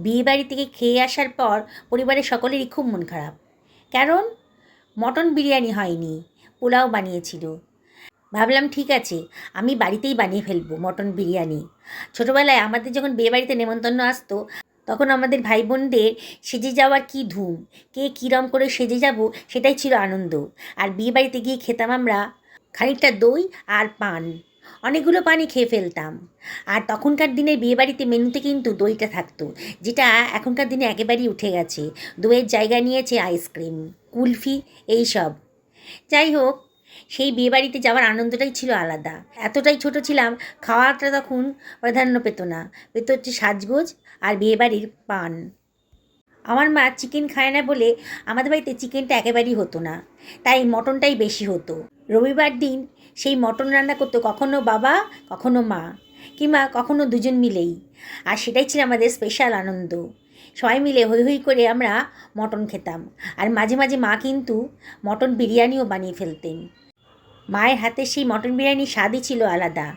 বিয়েবাড়ি থেকে খেয়ে আসার পর পরিবারের সকলেরই খুব মন খারাপ। কারণ মটন বিরিয়ানি হয়নি, পোলাও বানিয়েছিল। ভাবলাম ঠিক আছে, আমি বাড়িতেই বানিয়ে ফেলবো মটন বিরিয়ানি। ছোটোবেলায় আমাদের যখন বিয়েবাড়িতে নেমন্তন্ন আসতো, তখন আমাদের ভাই বোনদের সেজে যাওয়ার কী ধুম, কে কীরম করে সেজে যাব সেটাই ছিল আনন্দ। আর বিয়েবাড়িতে গিয়ে খেতাম আমরা খানিকটা দই আর পান, অনেকগুলো পানই খেয়ে ফেলতাম। আর তখনকার দিনের বিয়েবাড়িতে মেনুতে কিন্তু দইটা থাকতো, যেটা এখনকার দিনে একেবারেই উঠে গেছে। দইয়ের জায়গা নিয়েছে আইসক্রিম, কুলফি, এইসব। যাই হোক, সেই বিয়েবাড়িতে যাওয়ার আনন্দটাই ছিল আলাদা। এতটাই ছোট ছিলাম, খাওয়াটা তখন প্রাধান্য পেত না, পেত হচ্ছে সাজগোজ আর বিয়েবাড়ির পান। আমার মা চিকেন খায় না বলে আমাদের বাড়িতে চিকেনটা একেবারেই হতো না, তাই মটনটাই বেশি হতো। রবিবার দিন সেই মটন রান্না করতো কখনো বাবা, কখনো মা, কিংবা কখনো দুজন মিলেই। আর সেটাই ছিল আমাদের স্পেশাল আনন্দ। সবাই মিলে হৈ হৈ করে আমরা মটন খেতাম। আর মাঝে মাঝে মা কিন্তু মটন বিরিয়ানিও বানিয়ে ফেলতেন। মায়ের হাতে সেই মটন বিরিয়ানির স্বাদই ছিল আলাদা।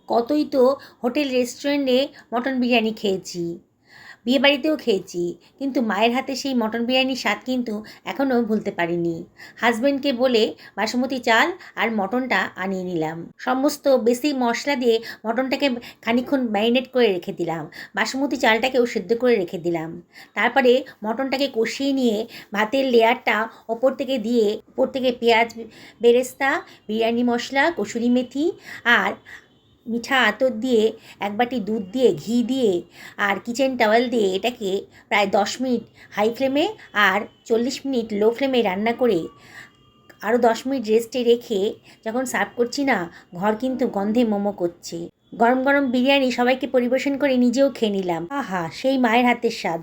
কতই তো হোটেল রেস্টুরেন্টে মটন বিরিয়ানি খেয়েছি, বিয়েবাড়িতেও খেয়েছি, কিন্তু মায়ের হাতে সেই মটন বিরিয়ানির স্বাদ কিন্তু এখনও ভুলতে পারিনি। হাজব্যান্ডকে বলে বাসমতি চাল আর মটনটা আনিয়ে নিলাম। সমস্ত বেসিক মশলা দিয়ে মটনটাকে খানিকক্ষণ ম্যারিনেট করে রেখে দিলাম, বাসমতি চালটাকেও সেদ্ধ করে রেখে দিলাম। তারপরে মটনটাকে কষিয়ে নিয়ে ভাতের লেয়ারটা ওপর থেকে দিয়ে, ওপর থেকে পেঁয়াজ বেরেস্তা, বিরিয়ানি মশলা, কসুরি মেথি আর মিঠা আতর দিয়ে, এক বাটি দুধ দিয়ে, ঘি দিয়ে আর কিচেন টাওয়েল দিয়ে এটাকে প্রায় 10 মিনিট হাই ফ্লেমে আর 40 মিনিট লো ফ্লেমে রান্না করে আরও 10 মিনিট রেস্টে রেখে যখন সার্ভ করছি না, ঘর কিন্তু গন্ধে মোমো করছে। গরম গরম বিরিয়ানি সবাইকে পরিবেশন করে নিজেও খেয়ে নিলাম। আহা, সেই মায়ের হাতের স্বাদ।